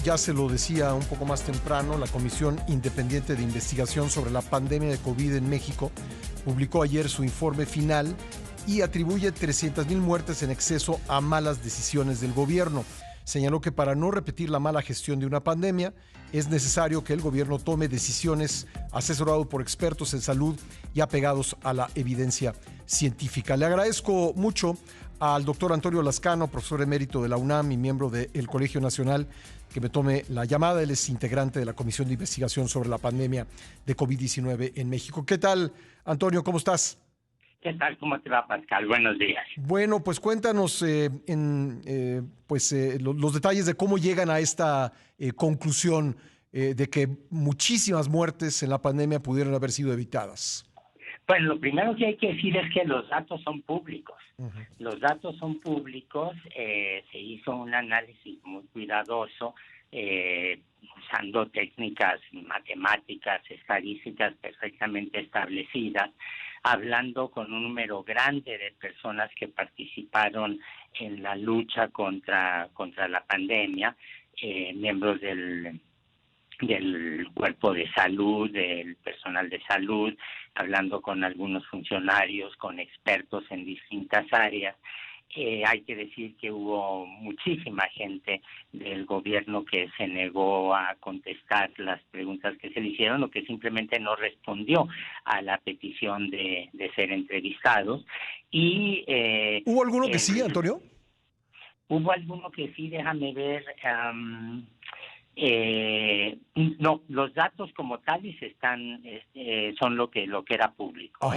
ya se lo decía un poco más temprano, la Comisión Independiente de Investigación sobre la Pandemia de COVID en México publicó ayer su informe final y atribuye 300,000 muertes en exceso a malas decisiones del gobierno. Señaló que para no repetir la mala gestión de una pandemia, es necesario que el gobierno tome decisiones asesorado por expertos en salud y apegados a la evidencia científica. Le agradezco mucho al doctor Antonio Lascano, profesor emérito de la UNAM y miembro del Colegio Nacional, que me tome la llamada. Él es integrante de la Comisión de Investigación sobre la Pandemia de COVID-19 en México. ¿Qué tal, Antonio? ¿Cómo estás? ¿Qué tal? ¿Cómo te va, Pascal? Buenos días. Bueno, pues cuéntanos los detalles de cómo llegan a esta conclusión de que muchísimas muertes en la pandemia pudieron haber sido evitadas. Bueno, lo primero que hay que decir es que los datos son públicos. Uh-huh. Los datos son públicos. Se hizo un análisis muy cuidadoso usando técnicas matemáticas, estadísticas perfectamente establecidas, hablando con un número grande de personas que participaron en la lucha contra la pandemia, miembros del cuerpo de salud, del personal de salud, hablando con algunos funcionarios, con expertos en distintas áreas. Hay que decir que hubo muchísima gente del gobierno que se negó a contestar las preguntas que se le hicieron o que simplemente no respondió a la petición de ser entrevistados. Y ¿hubo alguno que sí, Antonio? Hubo alguno que sí, déjame ver. No, los datos como tales están son lo que era público.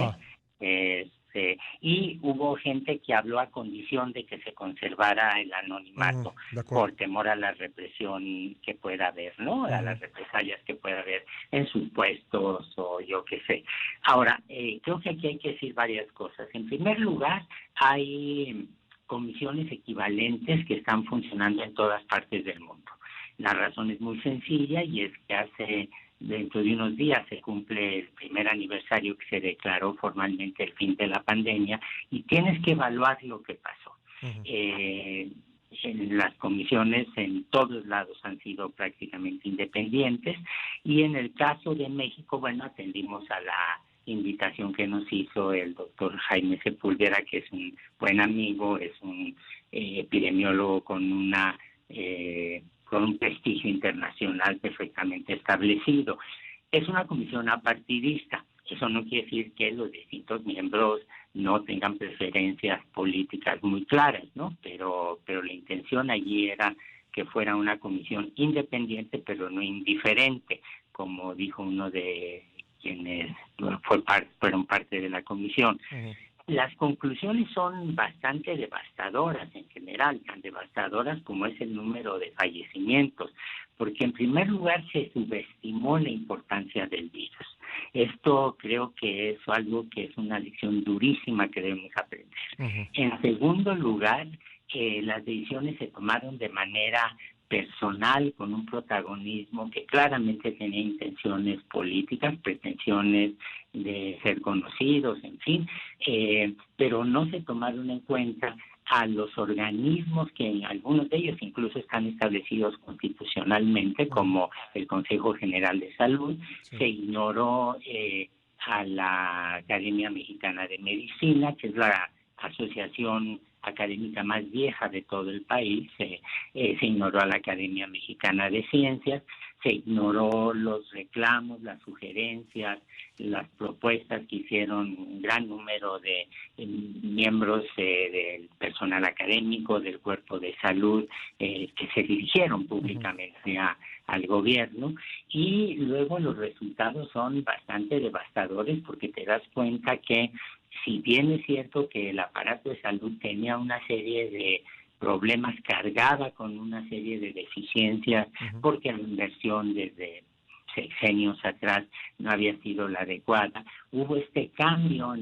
Y hubo gente que habló a condición de que se conservara el anonimato por temor a la represión que pueda haber, ¿no? A las represalias que pueda haber en sus puestos o yo qué sé. Ahora, creo que aquí hay que decir varias cosas. En primer lugar, hay comisiones equivalentes que están funcionando en todas partes del mundo. La razón es muy sencilla y es que dentro de unos días se cumple el primer aniversario que se declaró formalmente el fin de la pandemia y tienes que evaluar lo que pasó. Las comisiones en todos lados han sido prácticamente independientes y en el caso de México, bueno, atendimos a la invitación que nos hizo el doctor Jaime Sepúlveda, que es un buen amigo, es un epidemiólogo con un prestigio internacional perfectamente establecido. Es una comisión apartidista. Eso no quiere decir que los distintos miembros no tengan preferencias políticas muy claras, ¿no? Pero la intención allí era que fuera una comisión independiente, pero no indiferente, como dijo uno de quienes fueron parte de la comisión. Uh-huh. Las conclusiones son bastante devastadoras en general, tan devastadoras como es el número de fallecimientos, porque en primer lugar se subestimó la importancia del virus. Esto creo que es algo que es una lección durísima que debemos aprender. Uh-huh. En segundo lugar, las decisiones se tomaron de manera personal, con un protagonismo que claramente tenía intenciones políticas, pretensiones de ser conocidos, en fin, pero no se tomaron en cuenta a los organismos que algunos de ellos incluso están establecidos constitucionalmente, como el Consejo General de Salud. Sí. Se ignoró a la Academia Mexicana de Medicina, que es la asociación académica más vieja de todo el país. Se ignoró a la Academia Mexicana de Ciencias, se ignoró los reclamos, las sugerencias, las propuestas que hicieron un gran número de miembros del personal académico, del cuerpo de salud, que se dirigieron públicamente al gobierno, y luego los resultados son bastante devastadores porque te das cuenta que si bien es cierto que el aparato de salud tenía una serie de problemas, cargaba con una serie de deficiencias, porque la inversión desde sexenios atrás no había sido la adecuada. Hubo este cambio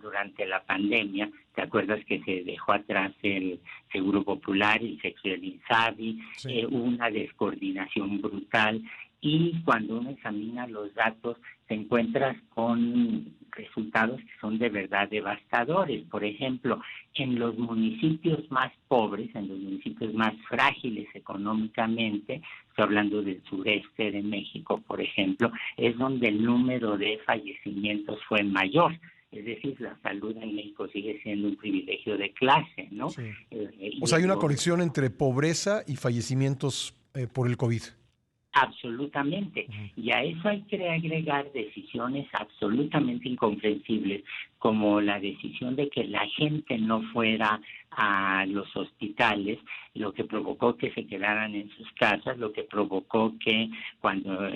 durante la pandemia, ¿Te acuerdas que se dejó atrás el Seguro Popular, el Sexo y el Insabi? Sí. Hubo una descoordinación brutal y cuando uno examina los datos te encuentras con resultados que son de verdad devastadores. Por ejemplo, en los municipios más pobres, en los municipios más frágiles económicamente, estoy hablando del sureste de México, por ejemplo, es donde el número de fallecimientos fue mayor. Es decir, la salud en México sigue siendo un privilegio de clase, ¿no? Sí. O sea, hay una conexión entre pobreza y fallecimientos por el COVID. Absolutamente. Y a eso hay que agregar decisiones absolutamente incomprensibles, como la decisión de que la gente no fuera a los hospitales, lo que provocó que se quedaran en sus casas, lo que provocó que cuando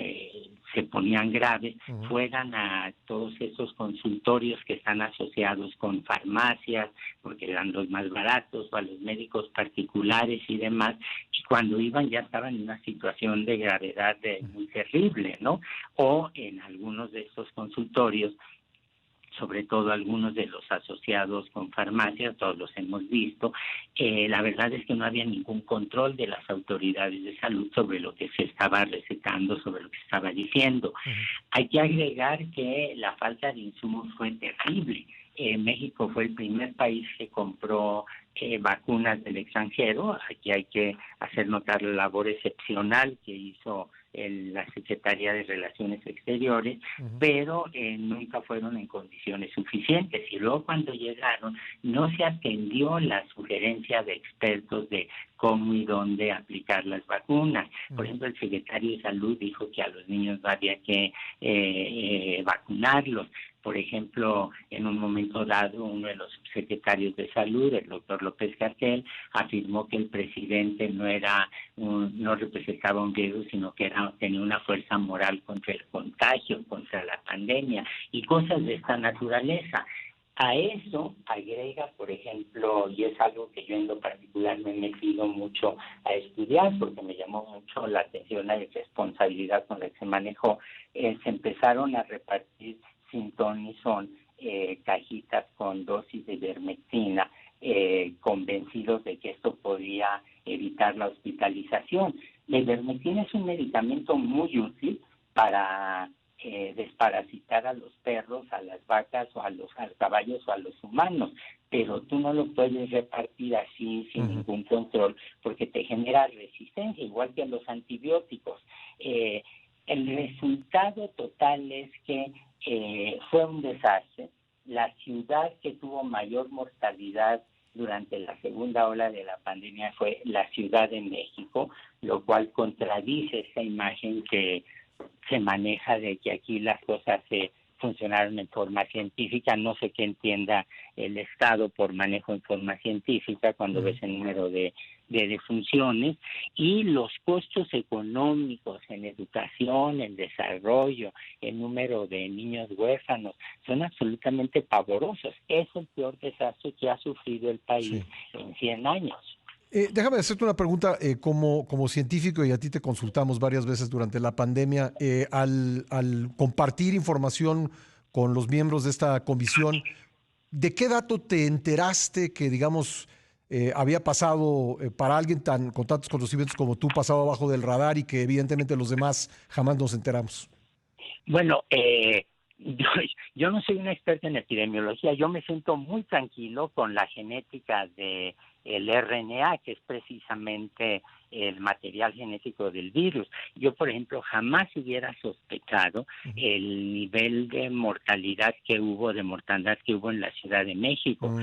se ponían graves fueran a todos esos consultorios que están asociados con farmacias, porque eran los más baratos, o a los médicos particulares y demás, y cuando iban ya estaban en una situación de gravedad muy terrible, ¿no? O en algunos de estos consultorios, sobre todo algunos de los asociados con farmacias, todos los hemos visto, la verdad es que no había ningún control de las autoridades de salud sobre lo que se estaba recetando, sobre lo que se estaba diciendo. Hay que agregar que la falta de insumos fue terrible. México fue el primer país que compró vacunas del extranjero. Aquí hay que hacer notar la labor excepcional que hizo la Secretaría de Relaciones Exteriores, pero nunca fueron en condiciones suficientes. Y luego cuando llegaron, no se atendió la sugerencia de expertos de cómo y dónde aplicar las vacunas. Por ejemplo, el secretario de Salud dijo que a los niños no había que vacunarlos. Por ejemplo, en un momento dado, uno de los secretarios de Salud, el doctor López-Gatell, afirmó que el presidente no representaba un riesgo, sino que tenía una fuerza moral contra el contagio, contra la pandemia y cosas de esta naturaleza. A eso agrega, por ejemplo, y es algo que yo en lo particular me he metido mucho a estudiar porque me llamó mucho la atención la irresponsabilidad con la que se manejó, se empezaron a repartir sin ton ni son cajitas con dosis de ivermectina, convencidos de que esto podía evitar la hospitalización. La ivermectina es un medicamento muy útil para desparasitar a los perros, a las vacas o a los caballos o a los humanos, pero tú no lo puedes repartir así sin ningún control porque te genera resistencia, igual que a los antibióticos. El resultado total es que fue un desastre. La ciudad que tuvo mayor mortalidad durante la segunda ola de la pandemia fue la Ciudad de México, lo cual contradice esa imagen que se maneja de que aquí las cosas funcionaron en forma científica. No sé qué entienda el Estado por manejo en forma científica cuando ves el número de defunciones y los costos económicos en educación, en desarrollo, el número de niños huérfanos son absolutamente pavorosos. Es el peor desastre que ha sufrido el país en 100 años. Déjame hacerte una pregunta como científico, y a ti te consultamos varias veces durante la pandemia, al compartir información con los miembros de esta comisión, ¿de qué dato te enteraste que, digamos, había pasado para alguien con tantos conocimientos como tú, pasado abajo del radar y que evidentemente los demás jamás nos enteramos? Bueno, yo no soy un experto en epidemiología, yo me siento muy tranquilo con la genética de el RNA, que es precisamente el material genético del virus. Yo, por ejemplo, jamás hubiera sospechado el nivel de mortalidad que hubo, de mortandad que hubo en la Ciudad de México.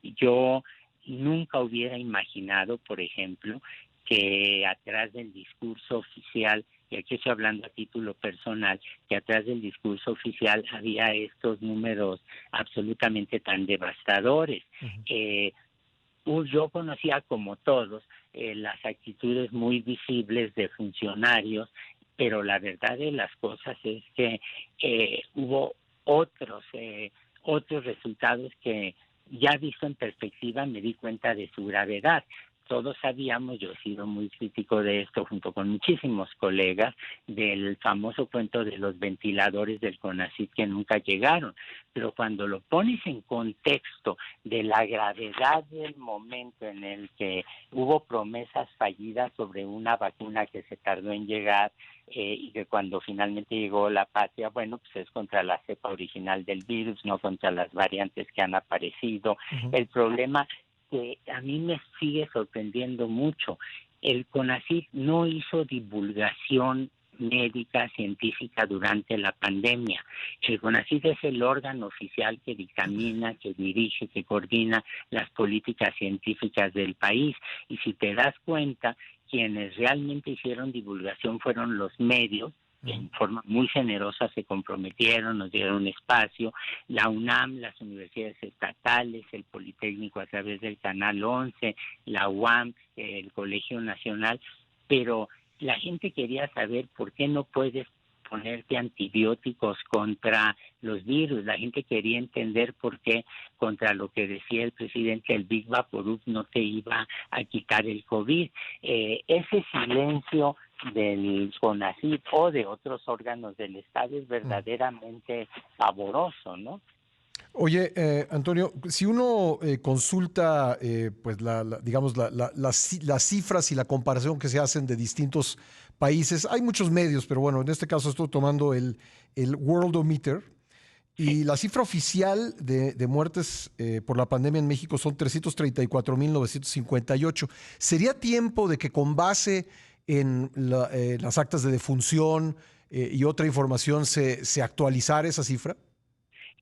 Yo nunca hubiera imaginado, por ejemplo, que atrás del discurso oficial, y aquí estoy hablando a título personal, que atrás del discurso oficial había estos números absolutamente tan devastadores. Yo conocía, como todos, las actitudes muy visibles de funcionarios, pero la verdad de las cosas es que hubo otros resultados que ya visto en perspectiva me di cuenta de su gravedad. todos sabíamos, yo he sido muy crítico de esto junto con muchísimos colegas, del famoso cuento de los ventiladores del CONACYT que nunca llegaron. Pero cuando lo pones en contexto de la gravedad del momento en el que hubo promesas fallidas sobre una vacuna que se tardó en llegar, y que cuando finalmente llegó la patria, bueno, pues es contra la cepa original del virus, no contra las variantes que han aparecido. Uh-huh. El problema que a mí me sigue sorprendiendo mucho, el CONACYT no hizo divulgación médica, científica durante la pandemia. El CONACYT es el órgano oficial que dictamina, que dirige, que coordina las políticas científicas del país. Y si te das cuenta, quienes realmente hicieron divulgación fueron los medios, que en forma muy generosa se comprometieron, nos dieron espacio, la UNAM, las universidades estatales, el Politécnico a través del Canal 11, la UAM, el Colegio Nacional, pero la gente quería saber por qué no puedes ponerte antibióticos contra los virus. La gente quería entender por qué, contra lo que decía el presidente, el Big Vaporub no te iba a quitar el COVID. Ese silencio del CONACYT o de otros órganos del Estado es verdaderamente pavoroso, ¿no? Oye, Antonio, si uno consulta pues digamos las cifras y la comparación que se hacen de distintos países, hay muchos medios, pero bueno, en este caso estoy tomando el Worldometer, y la cifra oficial de muertes por la pandemia en México son 334,958. ¿Sería tiempo de que, con base en las actas de defunción y otra información, se actualizara esa cifra?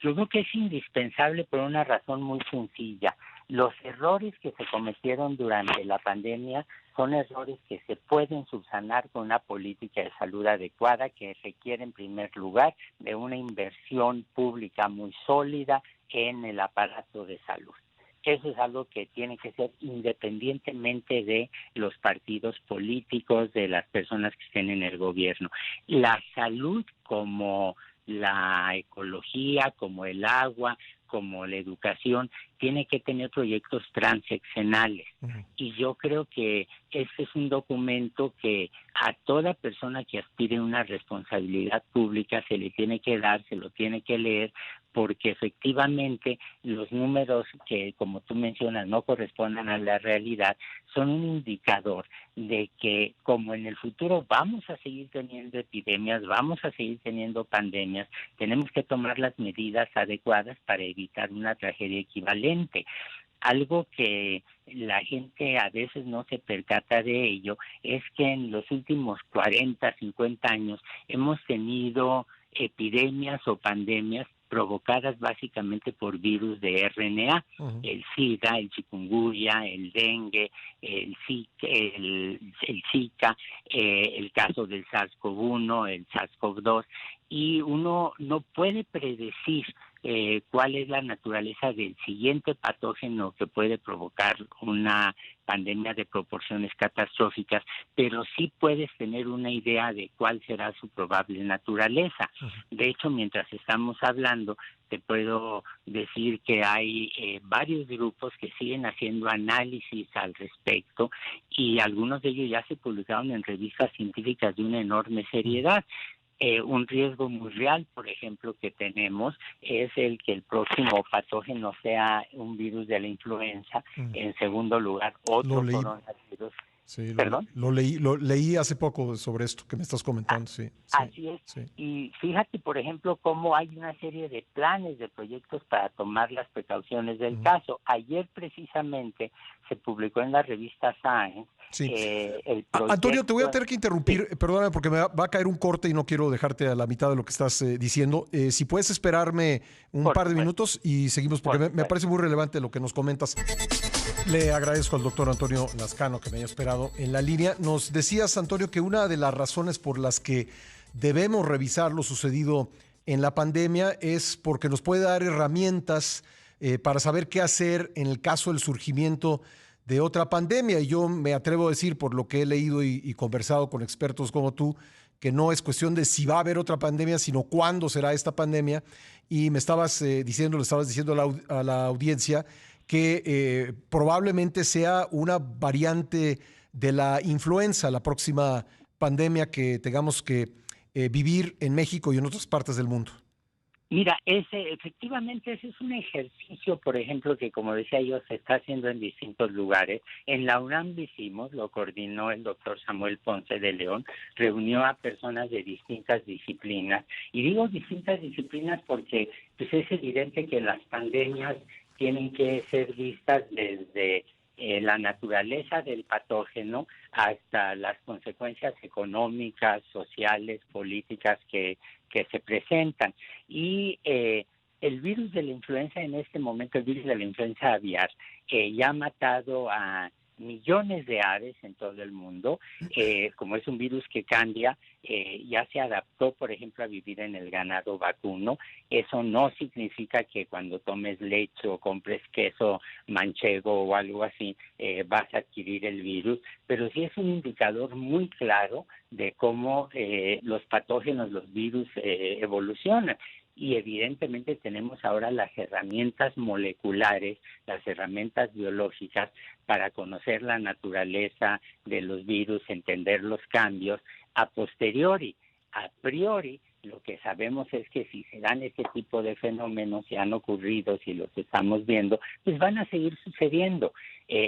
Yo creo que es indispensable por una razón muy sencilla. Los errores que se cometieron durante la pandemia son errores que se pueden subsanar con una política de salud adecuada, que requiere en primer lugar de una inversión pública muy sólida en el aparato de salud. Eso es algo que tiene que ser independientemente de los partidos políticos, de las personas que estén en el gobierno. La salud, como la ecología, como el agua, como la educación, tiene que tener proyectos transeccionales. Uh-huh. Y yo creo que este es un documento que a toda persona que aspire a una responsabilidad pública se le tiene que dar, se lo tiene que leer, porque efectivamente los números que, como tú mencionas, no corresponden a la realidad, son un indicador de que, como en el futuro vamos a seguir teniendo epidemias, vamos a seguir teniendo pandemias, tenemos que tomar las medidas adecuadas para evitar una tragedia equivalente. Algo que la gente a veces no se percata de ello es que en los últimos 40, 50 años hemos tenido epidemias o pandemias provocadas básicamente por virus de RNA, uh-huh. El SIDA, el chikungunya, el dengue, el Zika, el caso del SARS-CoV-1, el SARS-CoV-2, y uno no puede predecir cuál es la naturaleza del siguiente patógeno que puede provocar una pandemia de proporciones catastróficas, pero sí puedes tener una idea de cuál será su probable naturaleza. De hecho, mientras estamos hablando, te puedo decir que hay varios grupos que siguen haciendo análisis al respecto, y algunos de ellos ya se publicaron en revistas científicas de una enorme seriedad. Un riesgo muy real, por ejemplo, que tenemos es el que el próximo patógeno sea un virus de la influenza. En segundo lugar, otro coronavirus. Sí, ¿Perdón? Lo leí hace poco sobre esto que me estás comentando. Sí, así es. Sí. Y fíjate, por ejemplo, cómo hay una serie de planes, de proyectos para tomar las precauciones del caso. Ayer, precisamente, se publicó en la revista Science. Sí. El proyecto... Antonio, te voy a tener que interrumpir, sí. Perdóname, porque me va a caer un corte y no quiero dejarte a la mitad de lo que estás diciendo. Si puedes esperarme un par de minutos y seguimos, porque me parece muy relevante lo que nos comentas. Le agradezco al doctor Antonio Lascano que me haya esperado en la línea. Nos decías, Antonio, que una de las razones por las que debemos revisar lo sucedido en la pandemia es porque nos puede dar herramientas para saber qué hacer en el caso del surgimiento de otra pandemia. Y yo me atrevo a decir, por lo que he leído y conversado con expertos como tú, que no es cuestión de si va a haber otra pandemia, sino cuándo será esta pandemia. Y me estabas diciendo, le estabas diciendo a la audiencia que probablemente sea una variante de la influenza, la próxima pandemia que tengamos que vivir en México y en otras partes del mundo. Mira, efectivamente ese es un ejercicio, por ejemplo, que como decía yo, se está haciendo en distintos lugares. En la UNAM lo hicimos, lo coordinó el doctor Samuel Ponce de León, reunió a personas de distintas disciplinas. Y digo distintas disciplinas porque pues, es evidente que las pandemias tienen que ser vistas desde la naturaleza del patógeno hasta las consecuencias económicas, sociales, políticas que se presentan. Y el virus de la influenza en este momento, el virus de la influenza aviar, ya ha matado a millones de aves en todo el mundo. Como es un virus que cambia, ya se adaptó, por ejemplo, a vivir en el ganado vacuno. Eso no significa que cuando tomes leche o compres queso manchego o algo así, vas a adquirir el virus, pero sí es un indicador muy claro de cómo los patógenos, los virus evolucionan. Y evidentemente tenemos ahora las herramientas moleculares, las herramientas biológicas para conocer la naturaleza de los virus, entender los cambios a posteriori. A priori, lo que sabemos es que si se dan este tipo de fenómenos, si han ocurrido, si los estamos viendo, pues van a seguir sucediendo.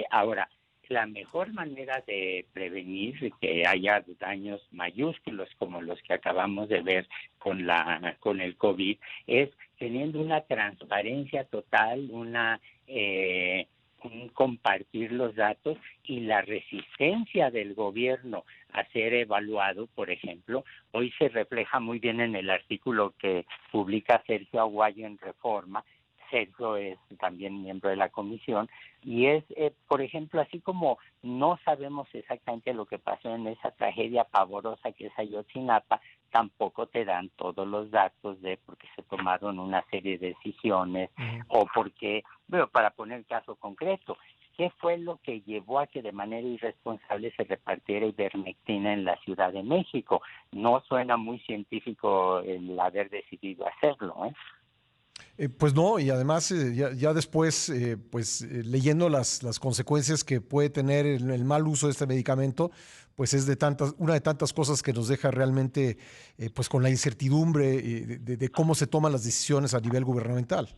Ahora, la mejor manera de prevenir que haya daños mayúsculos como los que acabamos de ver con el COVID es teniendo una transparencia total, un compartir los datos y la resistencia del gobierno a ser evaluado, por ejemplo, hoy se refleja muy bien en el artículo que publica Sergio Aguayo en Reforma. Sergio es también miembro de la comisión y es, por ejemplo, así como no sabemos exactamente lo que pasó en esa tragedia pavorosa que es Ayotzinapa, tampoco te dan todos los datos de por qué se tomaron una serie de decisiones o porque, bueno, para poner el caso concreto, ¿qué fue lo que llevó a que de manera irresponsable se repartiera ivermectina en la Ciudad de México? No suena muy científico el haber decidido hacerlo, ¿eh? Pues no, y además ya después, leyendo las consecuencias que puede tener el mal uso de este medicamento, pues es una de tantas cosas que nos deja realmente pues con la incertidumbre de cómo se toman las decisiones a nivel gubernamental.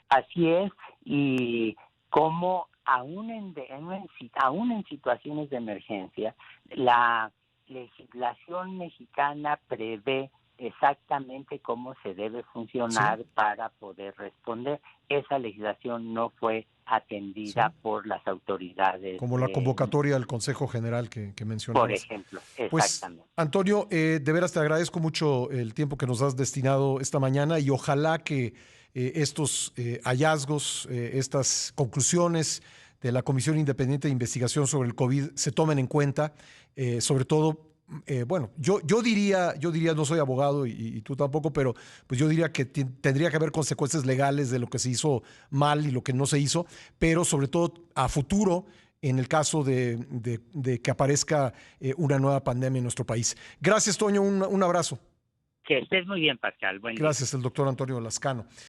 Así es, y cómo aún en situaciones de emergencia, la legislación mexicana prevé exactamente cómo se debe funcionar para poder responder. Esa legislación no fue atendida por las autoridades. Como la convocatoria del Consejo General que mencionabas. Por ejemplo, Pues, exactamente. Antonio, de veras te agradezco mucho el tiempo que nos has destinado esta mañana y ojalá que estos hallazgos, estas conclusiones de la Comisión Independiente de Investigación sobre el COVID se tomen en cuenta, sobre todo. Bueno, yo diría, no soy abogado y tú tampoco, pero pues yo diría que tendría que haber consecuencias legales de lo que se hizo mal y lo que no se hizo, pero sobre todo a futuro en el caso de que aparezca una nueva pandemia en nuestro país. Gracias, Toño, un abrazo. Que estés muy bien, Pascal. Buen día. Gracias, el doctor Antonio Lascano.